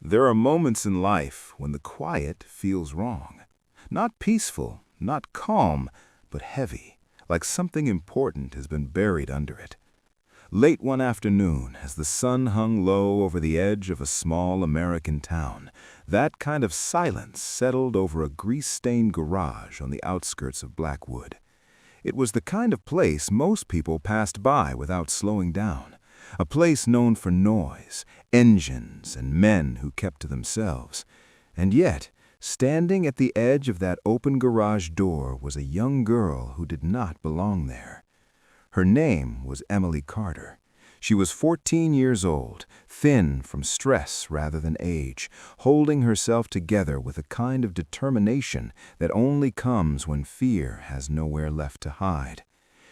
There are moments in life when the quiet feels wrong. Not peaceful, not calm, but heavy, like something important has been buried under it. Late one afternoon, as the sun hung low over the edge of a small American town, that kind of silence settled over a grease-stained garage on the outskirts of Blackwood. It was the kind of place most people passed by without slowing down, a place known for noise, engines, and men who kept to themselves. And yet, standing at the edge of that open garage door was a young girl who did not belong there. Her name was Emily Carter. She was 14 years old, thin from stress rather than age, holding herself together with a kind of determination that only comes when fear has nowhere left to hide.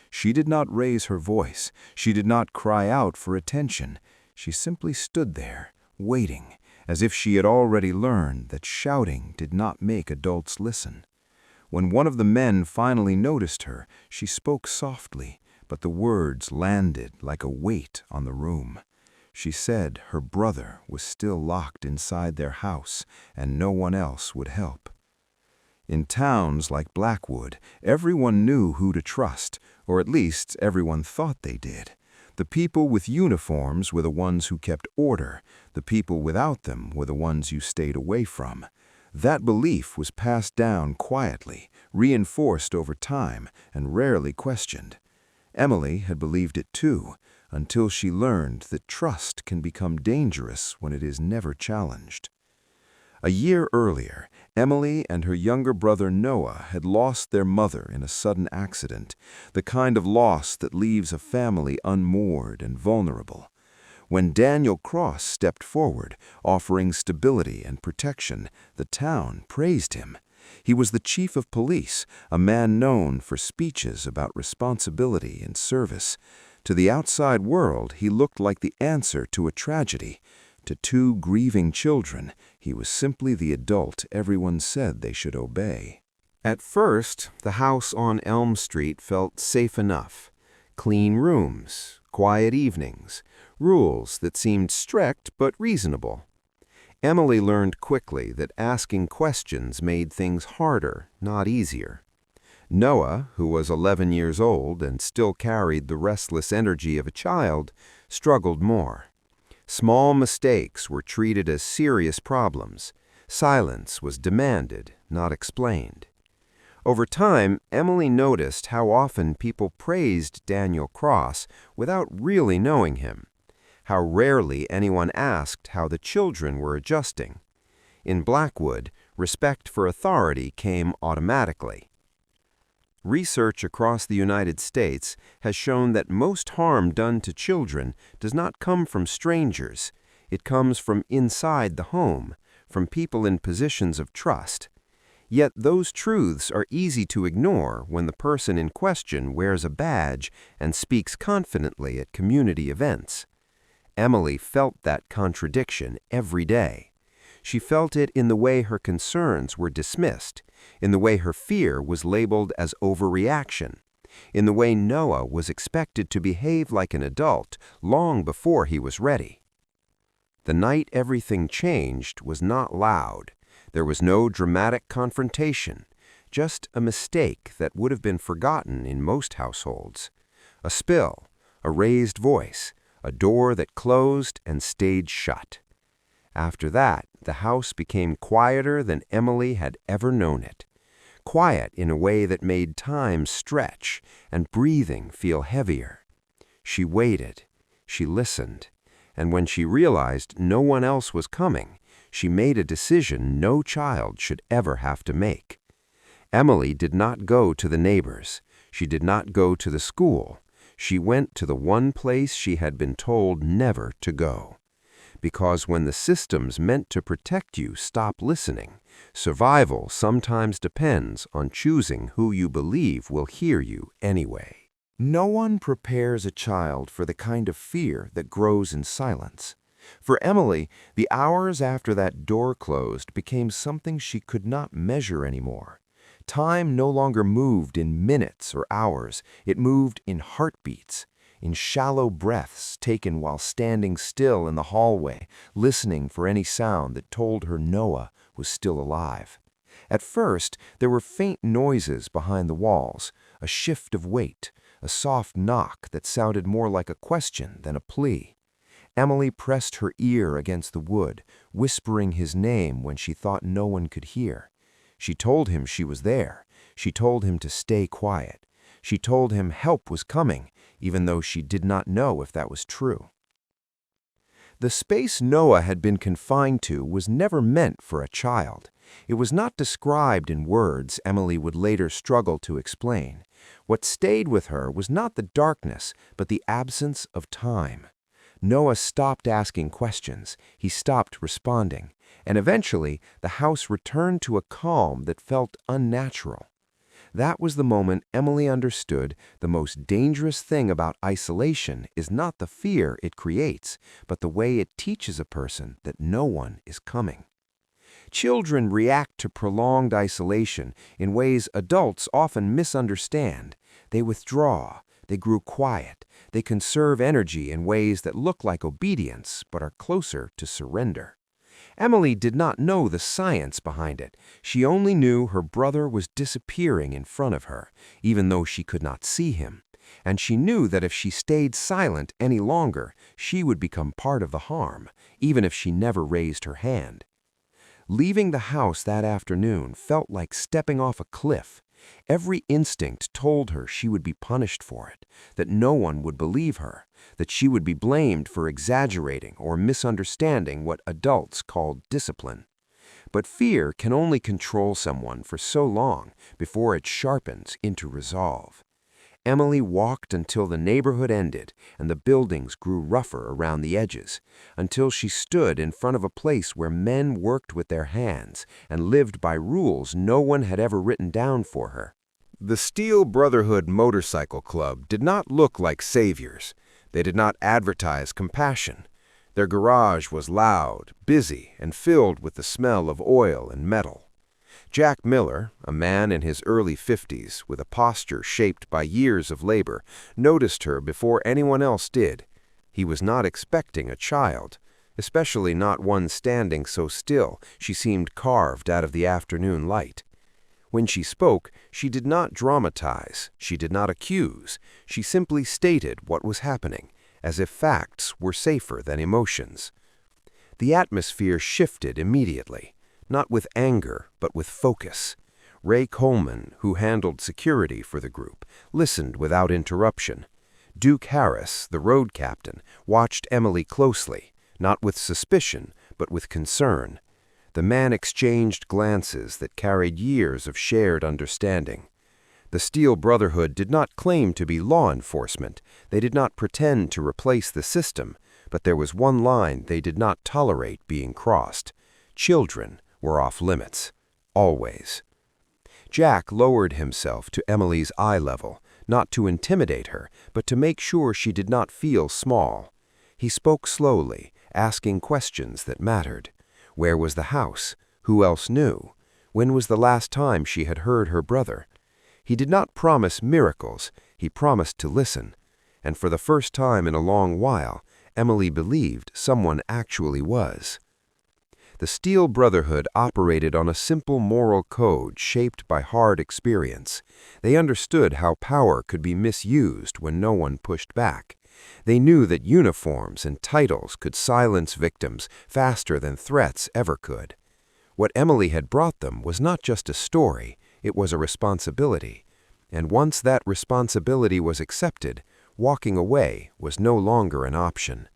She did not raise her voice. She did not cry out for attention. She simply stood there, waiting, as if she had already learned that shouting did not make adults listen. When one of the men finally noticed her, she spoke softly, but the words landed like a weight on the room. She said her brother was still locked inside their house and no one else would help. In towns like Blackwood, everyone knew who to trust, or at least everyone thought they did. The people with uniforms were the ones who kept order. The people without them were the ones you stayed away from. That belief was passed down quietly, reinforced over time, and rarely questioned. Emily had believed it too, until she learned that trust can become dangerous when it is never challenged. A year earlier, Emily and her younger brother Noah had lost their mother in a sudden accident, the kind of loss that leaves a family unmoored and vulnerable. When Daniel Cross stepped forward, offering stability and protection, the town praised him. He was the chief of police, a man known for speeches about responsibility and service. To the outside world, he looked like the answer to a tragedy. To two grieving children, he was simply the adult everyone said they should obey. At first, the house on Elm Street felt safe enough. Clean rooms, quiet evenings, rules that seemed strict but reasonable. Emily learned quickly that asking questions made things harder, not easier. Noah, who was 11 years old and still carried the restless energy of a child, struggled more. Small mistakes were treated as serious problems. Silence was demanded, not explained. Over time, Emily noticed how often people praised Daniel Cross without really knowing him, how rarely anyone asked how the children were adjusting. In Blackwood, respect for authority came automatically. Research across the United States has shown that most harm done to children does not come from strangers. It comes from inside the home, from people in positions of trust. Yet those truths are easy to ignore when the person in question wears a badge and speaks confidently at community events. Emily felt that contradiction every day. She felt it in the way her concerns were dismissed, in the way her fear was labeled as overreaction, in the way Noah was expected to behave like an adult long before he was ready. The night everything changed was not loud. There was no dramatic confrontation, just a mistake that would have been forgotten in most households. A spill, a raised voice, a door that closed and stayed shut. After that, the house became quieter than Emily had ever known it. Quiet in a way that made time stretch and breathing feel heavier. She waited, she listened, and when she realized no one else was coming, she made a decision no child should ever have to make. Emily did not go to the neighbors. She did not go to the school. She went to the one place she had been told never to go. Because when the systems meant to protect you stop listening, survival sometimes depends on choosing who you believe will hear you anyway. No one prepares a child for the kind of fear that grows in silence. For Emily, the hours after that door closed became something she could not measure anymore. Time no longer moved in minutes or hours. It moved in heartbeats. in shallow breaths taken while standing still in the hallway, listening for any sound that told her Noah was still alive. At first, there were faint noises behind the walls, a shift of weight, a soft knock that sounded more like a question than a plea. Emily pressed her ear against the wood, whispering his name when she thought no one could hear. She told him she was there. She told him to stay quiet. She told him help was coming, even though she did not know if that was true. The space Noah had been confined to was never meant for a child. It was not described in words Emily would later struggle to explain. What stayed with her was not the darkness, but the absence of time. Noah stopped asking questions, he stopped responding, and eventually the house returned to a calm that felt unnatural. That was the moment Emily understood the most dangerous thing about isolation is not the fear it creates, but the way it teaches a person that no one is coming. Children react to prolonged isolation in ways adults often misunderstand. They withdraw, they grew quiet, they conserve energy in ways that look like obedience but are closer to surrender. Emily did not know the science behind it. She only knew her brother was disappearing in front of her, even though she could not see him. And she knew that if she stayed silent any longer, she would become part of the harm, even if she never raised her hand. Leaving the house that afternoon felt like stepping off a cliff. Every instinct told her she would be punished for it, that no one would believe her, that she would be blamed for exaggerating or misunderstanding what adults called discipline. But fear can only control someone for so long before it sharpens into resolve. Emily walked until the neighborhood ended and the buildings grew rougher around the edges, until she stood in front of a place where men worked with their hands and lived by rules no one had ever written down for her. The Steel Brotherhood Motorcycle Club did not look like saviors. They did not advertise compassion. Their garage was loud, busy, and filled with the smell of oil and metal. Jack Miller, a man in his early 50s with a posture shaped by years of labor, noticed her before anyone else did. He was not expecting a child, especially not one standing so still she seemed carved out of the afternoon light. When she spoke, she did not dramatize, she did not accuse, she simply stated what was happening, as if facts were safer than emotions. The atmosphere shifted immediately. Not with anger, but with focus. Ray Coleman, who handled security for the group, listened without interruption. Duke Harris, the road captain, watched Emily closely, not with suspicion, but with concern. The man exchanged glances that carried years of shared understanding. The Steel Brotherhood did not claim to be law enforcement. They did not pretend to replace the system, but there was one line they did not tolerate being crossed. Children were off limits, always. Jack lowered himself to Emily's eye level, not to intimidate her, but to make sure she did not feel small. He spoke slowly, asking questions that mattered. Where was the house? Who else knew? When was the last time she had heard her brother? He did not promise miracles, he promised to listen. And for the first time in a long while, Emily believed someone actually was. The Steel Brotherhood operated on a simple moral code shaped by hard experience. They understood how power could be misused when no one pushed back. They knew that uniforms and titles could silence victims faster than threats ever could. What Emily had brought them was not just a story, it was a responsibility. And once that responsibility was accepted, walking away was no longer an option.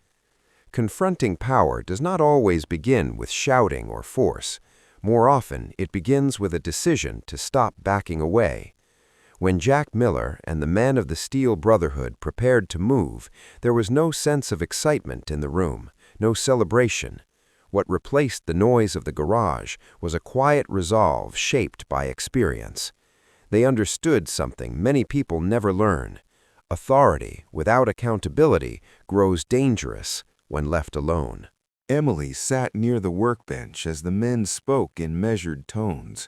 Confronting power does not always begin with shouting or force. More often, it begins with a decision to stop backing away. When Jack Miller and the men of the Steel Brotherhood prepared to move, there was no sense of excitement in the room, no celebration. What replaced the noise of the garage was a quiet resolve shaped by experience. They understood something many people never learn. Authority without accountability grows dangerous when left alone. Emily sat near the workbench as the men spoke in measured tones.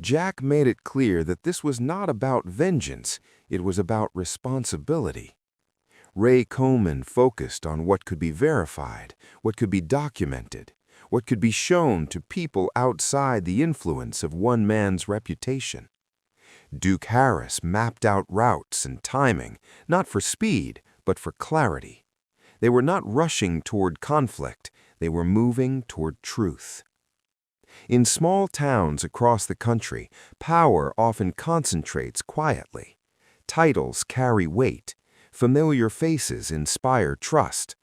Jack made it clear that this was not about vengeance, it was about responsibility. Ray Coleman focused on what could be verified, what could be documented, what could be shown to people outside the influence of one man's reputation. Duke Harris mapped out routes and timing, not for speed, but for clarity. They were not rushing toward conflict, they were moving toward truth. In small towns across the country, power often concentrates quietly. Titles carry weight. Familiar faces inspire trust.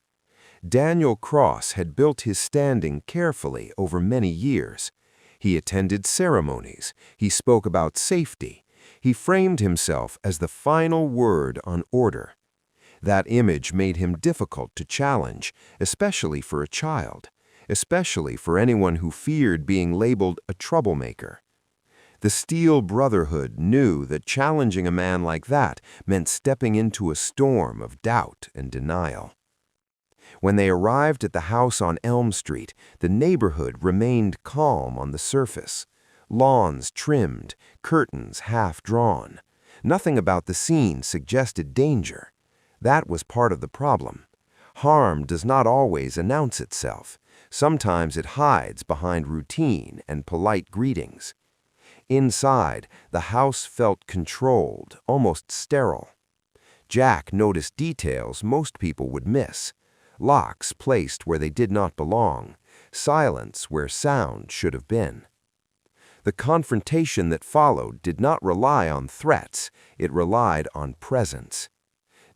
Daniel Cross had built his standing carefully over many years. He attended ceremonies. He spoke about safety. He framed himself as the final word on order. That image made him difficult to challenge, especially for a child, especially for anyone who feared being labeled a troublemaker. The Steel Brotherhood knew that challenging a man like that meant stepping into a storm of doubt and denial. When they arrived at the house on Elm Street, the neighborhood remained calm on the surface. Lawns trimmed, curtains half drawn. Nothing about the scene suggested danger. That was part of the problem. Harm does not always announce itself. Sometimes it hides behind routine and polite greetings. Inside, the house felt controlled, almost sterile. Jack noticed details most people would miss. Locks placed where they did not belong. Silence where sound should have been. The confrontation that followed did not rely on threats. It relied on presence.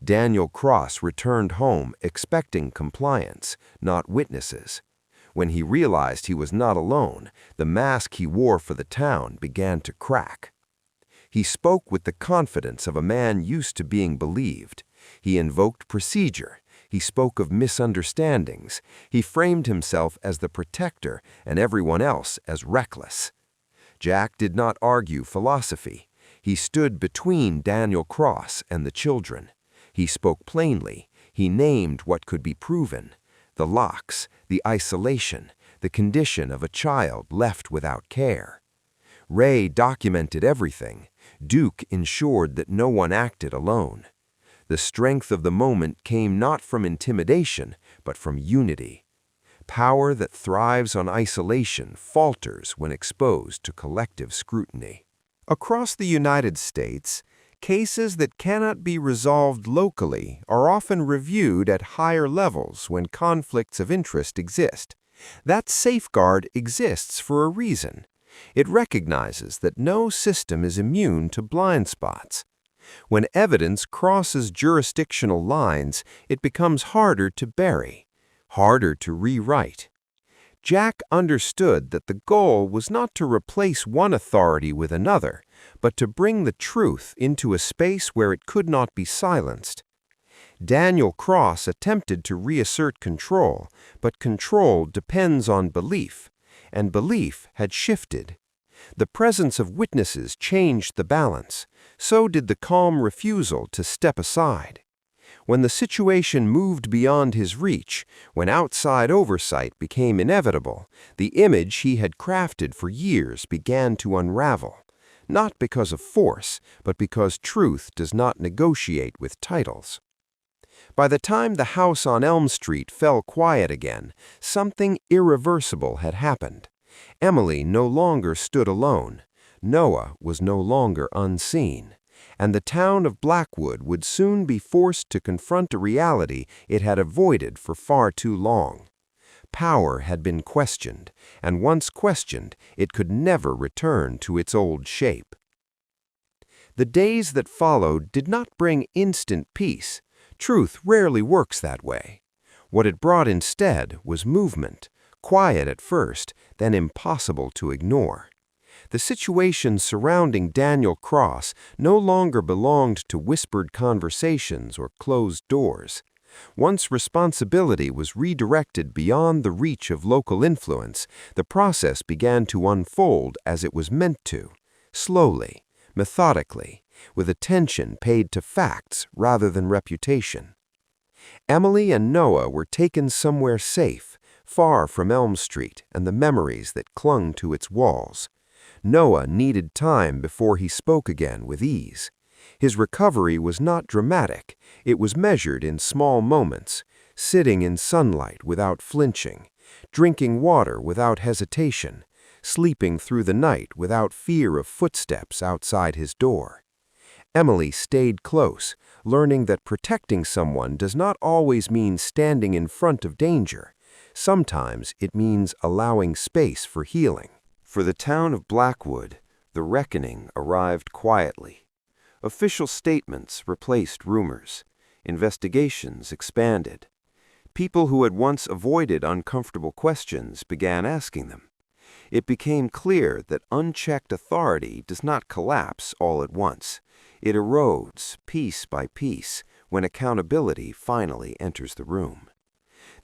Daniel Cross returned home expecting compliance, not witnesses. When he realized he was not alone, the mask he wore for the town began to crack. He spoke with the confidence of a man used to being believed. He invoked procedure. He spoke of misunderstandings. He framed himself as the protector and everyone else as reckless. Jack did not argue philosophy. He stood between Daniel Cross and the children. He spoke plainly. He named what could be proven. The locks, the isolation, the condition of a child left without care. Ray documented everything. Duke ensured that no one acted alone. The strength of the moment came not from intimidation, but from unity. Power that thrives on isolation falters when exposed to collective scrutiny. Across the United States, cases that cannot be resolved locally are often reviewed at higher levels when conflicts of interest exist. That safeguard exists for a reason. It recognizes that no system is immune to blind spots. When evidence crosses jurisdictional lines, it becomes harder to bury, harder to rewrite. Jack understood that the goal was not to replace one authority with another, but to bring the truth into a space where it could not be silenced. Daniel Cross attempted to reassert control, but control depends on belief, and belief had shifted. The presence of witnesses changed the balance. So did the calm refusal to step aside. When the situation moved beyond his reach, when outside oversight became inevitable, the image he had crafted for years began to unravel, not because of force, but because truth does not negotiate with titles. By the time the house on Elm Street fell quiet again, something irreversible had happened. Emily no longer stood alone. Noah was no longer unseen, and the town of Blackwood would soon be forced to confront a reality it had avoided for far too long. Power had been questioned, and once questioned, it could never return to its old shape. The days that followed did not bring instant peace. Truth rarely works that way. What it brought instead was movement, quiet at first, then impossible to ignore. The situation surrounding Daniel Cross no longer belonged to whispered conversations or closed doors. Once responsibility was redirected beyond the reach of local influence, the process began to unfold as it was meant to, slowly, methodically, with attention paid to facts rather than reputation. Emily and Noah were taken somewhere safe, far from Elm Street and the memories that clung to its walls. Noah needed time before he spoke again with ease. His recovery was not dramatic. It was measured in small moments, sitting in sunlight without flinching, drinking water without hesitation, sleeping through the night without fear of footsteps outside his door. Emily stayed close, learning that protecting someone does not always mean standing in front of danger. Sometimes it means allowing space for healing. For the town of Blackwood, the reckoning arrived quietly. Official statements replaced rumors. Investigations expanded. People who had once avoided uncomfortable questions began asking them. It became clear that unchecked authority does not collapse all at once. It erodes piece by piece when accountability finally enters the room.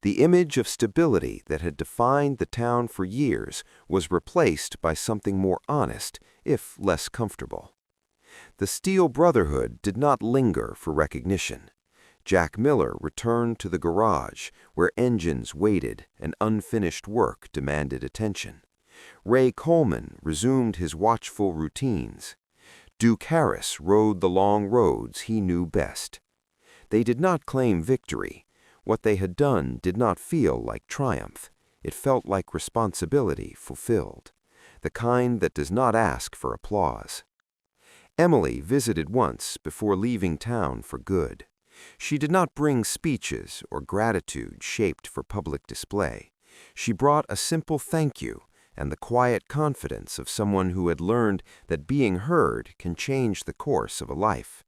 The image of stability that had defined the town for years was replaced by something more honest, if less comfortable. The Steel Brotherhood did not linger for recognition. Jack Miller returned to the garage, where engines waited and unfinished work demanded attention. Ray Coleman resumed his watchful routines. Duke Harris rode the long roads he knew best. They did not claim victory. What they had done did not feel like triumph. It felt like responsibility fulfilled, the kind that does not ask for applause. Emily visited once before leaving town for good. She did not bring speeches or gratitude shaped for public display. She brought a simple thank you and the quiet confidence of someone who had learned that being heard can change the course of a life.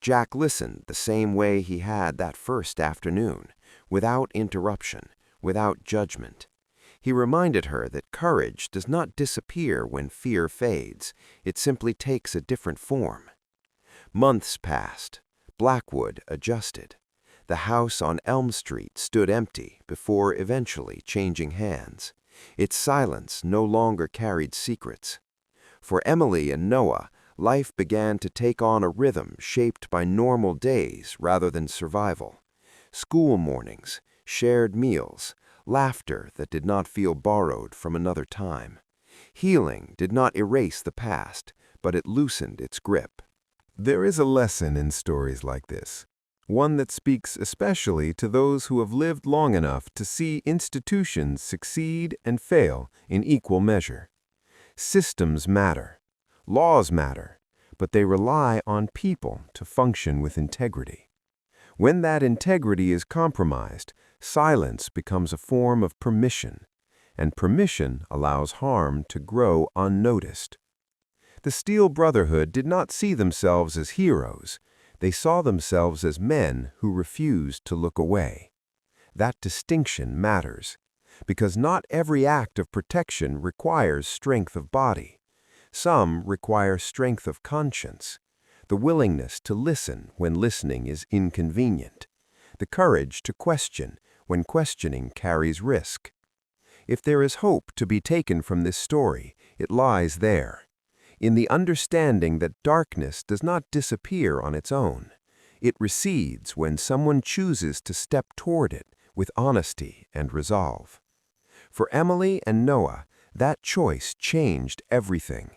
Jack listened the same way he had that first afternoon, without interruption, without judgment. He reminded her that courage does not disappear when fear fades. It simply takes a different form. Months passed. Blackwood adjusted. The house on Elm Street stood empty before eventually changing hands. Its silence no longer carried secrets. For Emily and Noah, life began to take on a rhythm shaped by normal days rather than survival. School mornings, shared meals, laughter that did not feel borrowed from another time. Healing did not erase the past, but it loosened its grip. There is a lesson in stories like this, one that speaks especially to those who have lived long enough to see institutions succeed and fail in equal measure. Systems matter, laws matter, but they rely on people to function with integrity. When that integrity is compromised, silence becomes a form of permission, and permission allows harm to grow unnoticed. The Steel Brotherhood did not see themselves as heroes. They saw themselves as men who refused to look away. That distinction matters, because not every act of protection requires strength of body. Some require strength of conscience, the willingness to listen when listening is inconvenient, the courage to question when questioning carries risk. If there is hope to be taken from this story, it lies there, in the understanding that darkness does not disappear on its own. It recedes when someone chooses to step toward it with honesty and resolve. For Emily and Noah, that choice changed everything.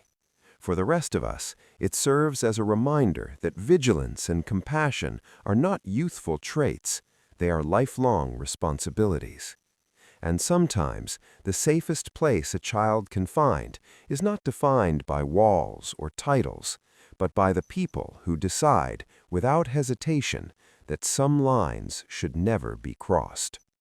For the rest of us, it serves as a reminder that vigilance and compassion are not youthful traits, they are lifelong responsibilities. And sometimes, the safest place a child can find is not defined by walls or titles, but by the people who decide, without hesitation, that some lines should never be crossed.